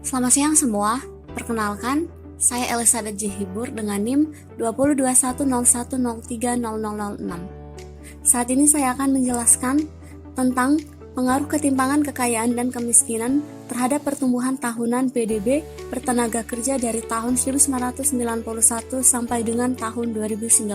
Selamat siang semua, perkenalkan, saya Elizabeth J. Hibur dengan NIM 202101030006. Saat ini saya akan menjelaskan tentang pengaruh ketimpangan kekayaan dan kemiskinan terhadap pertumbuhan tahunan PDB bertenaga kerja dari tahun 1991 sampai dengan tahun 2019.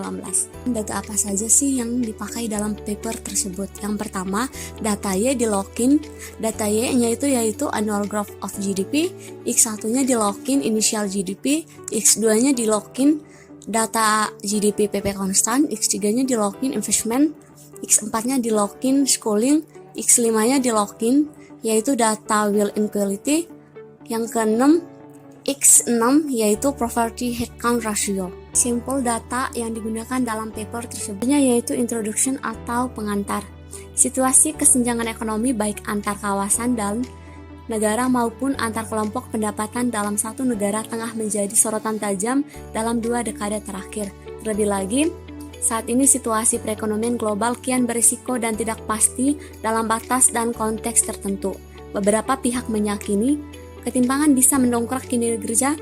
Data apa saja sih yang dipakai dalam paper tersebut? Yang pertama, data Y di lock-in. Data Y-nya yaitu annual growth of GDP, X1-nya di lock-in initial GDP, X2-nya di lock-in data GDP PP konstan, X3-nya di lock-in investment, X4-nya di lock-in schooling, X5-nya di lock-in yaitu data will and quality. Yang keenam, X6 yaitu poverty headcount ratio. Simple data yang digunakan dalam paper tersebutnya yaitu introduction atau pengantar. Situasi kesenjangan ekonomi baik antar kawasan dan negara maupun antar kelompok pendapatan dalam satu negara tengah menjadi sorotan tajam dalam 2 dekade terakhir. Terlebih lagi, saat ini situasi perekonomian global kian berisiko dan tidak pasti dalam batas dan konteks tertentu. Beberapa pihak meyakini ketimpangan bisa mendongkrak kinerja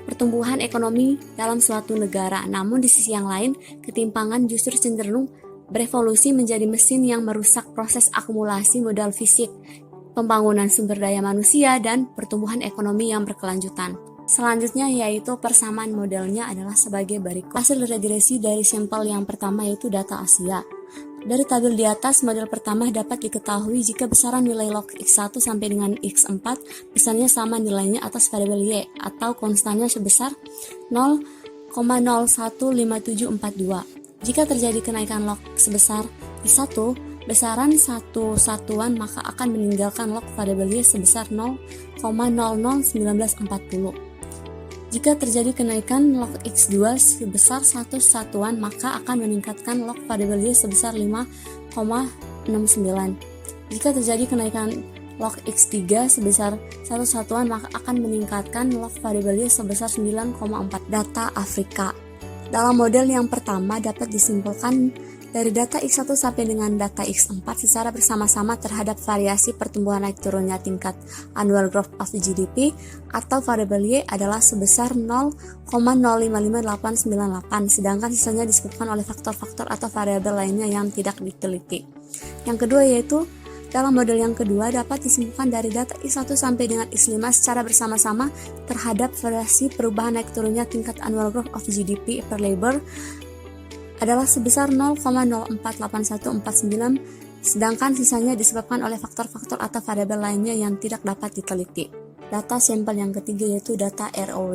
pertumbuhan ekonomi dalam suatu negara. Namun di sisi yang lain, ketimpangan justru cenderung berevolusi menjadi mesin yang merusak proses akumulasi modal fisik, pembangunan sumber daya manusia, dan pertumbuhan ekonomi yang berkelanjutan. Selanjutnya yaitu persamaan modelnya adalah sebagai berikut. Hasil regresi dari sampel yang pertama yaitu data Asia. Dari tabel di atas, model pertama dapat diketahui jika besaran nilai log X1 sampai dengan X4 besarnya sama nilainya atas variabel Y atau konstannya sebesar 0,015742. Jika terjadi kenaikan log sebesar Y1, besaran satu satuan maka akan meninggalkan log variabel Y sebesar 0,001940. Jika terjadi kenaikan log X2 sebesar satu satuan, maka akan meningkatkan log variabel Y sebesar 5,69. Jika terjadi kenaikan log X3 sebesar satu satuan, maka akan meningkatkan log variabel Y sebesar 9,4. Data Afrika. Dalam model yang pertama dapat disimpulkan dari data X1 sampai dengan data X4 secara bersama-sama terhadap variasi pertumbuhan naik turunnya tingkat annual growth of GDP atau variabel Y adalah sebesar 0,055898, sedangkan sisanya disebabkan oleh faktor-faktor atau variabel lainnya yang tidak diteliti. Yang kedua yaitu dalam model yang kedua dapat disimpulkan dari data X1 sampai dengan X5 secara bersama-sama terhadap variasi perubahan naik turunnya tingkat annual growth of GDP per labor adalah sebesar 0,048149, sedangkan sisanya disebabkan oleh faktor-faktor atau variabel lainnya yang tidak dapat diteliti. Data sampel yang ketiga yaitu data ROW.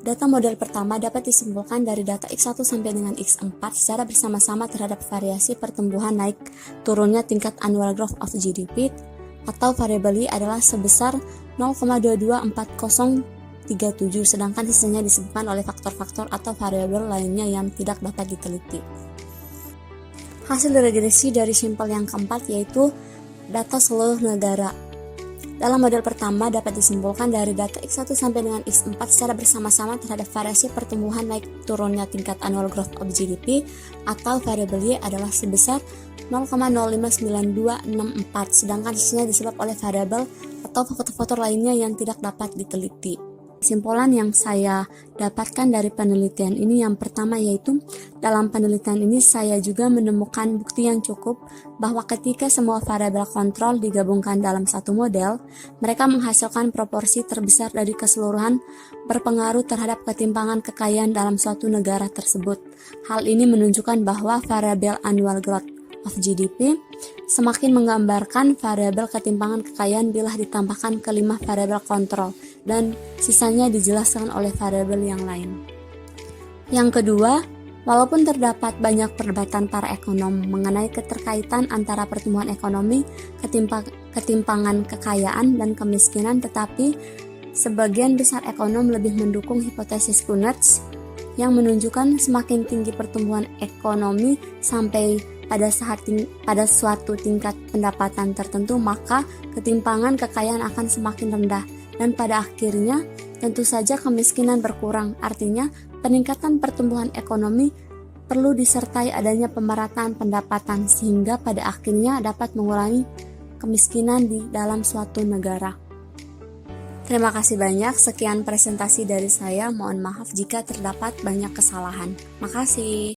Data model pertama dapat disimpulkan dari data X1 sampai dengan X4 secara bersama-sama terhadap variasi pertumbuhan naik turunnya tingkat annual growth of GDP atau variabel Y adalah sebesar 0,224037, sedangkan sisanya disebabkan oleh faktor-faktor atau variabel lainnya yang tidak dapat diteliti. Hasil regresi dari sampel yang keempat yaitu data seluruh negara. Dalam model pertama dapat disimpulkan dari data X1 sampai dengan X4 secara bersama-sama terhadap variasi pertumbuhan naik turunnya tingkat annual growth of GDP atau variabel Y adalah sebesar 0,059264, sedangkan sisanya disebabkan oleh variabel atau faktor-faktor lainnya yang tidak dapat diteliti. Kesimpulan yang saya dapatkan dari penelitian ini yang pertama yaitu dalam penelitian ini saya juga menemukan bukti yang cukup bahwa ketika semua variabel kontrol digabungkan dalam satu model, mereka menghasilkan proporsi terbesar dari keseluruhan berpengaruh terhadap ketimpangan kekayaan dalam suatu negara tersebut. Hal ini menunjukkan bahwa variabel annual growth of GDP semakin menggambarkan variabel ketimpangan kekayaan bila ditambahkan ke 5 variabel kontrol dan sisanya dijelaskan oleh variabel yang lain. Yang kedua, walaupun terdapat banyak perdebatan para ekonom mengenai keterkaitan antara pertumbuhan ekonomi, ketimpangan kekayaan, dan kemiskinan, tetapi sebagian besar ekonom lebih mendukung hipotesis Kunerts yang menunjukkan semakin tinggi pertumbuhan ekonomi sampai pada suatu tingkat pendapatan tertentu, maka ketimpangan kekayaan akan semakin rendah dan pada akhirnya tentu saja kemiskinan berkurang. Artinya, peningkatan pertumbuhan ekonomi perlu disertai adanya pemerataan pendapatan sehingga pada akhirnya dapat mengurangi kemiskinan di dalam suatu negara. Terima kasih banyak, sekian presentasi dari saya. Mohon maaf jika terdapat banyak kesalahan. Makasih.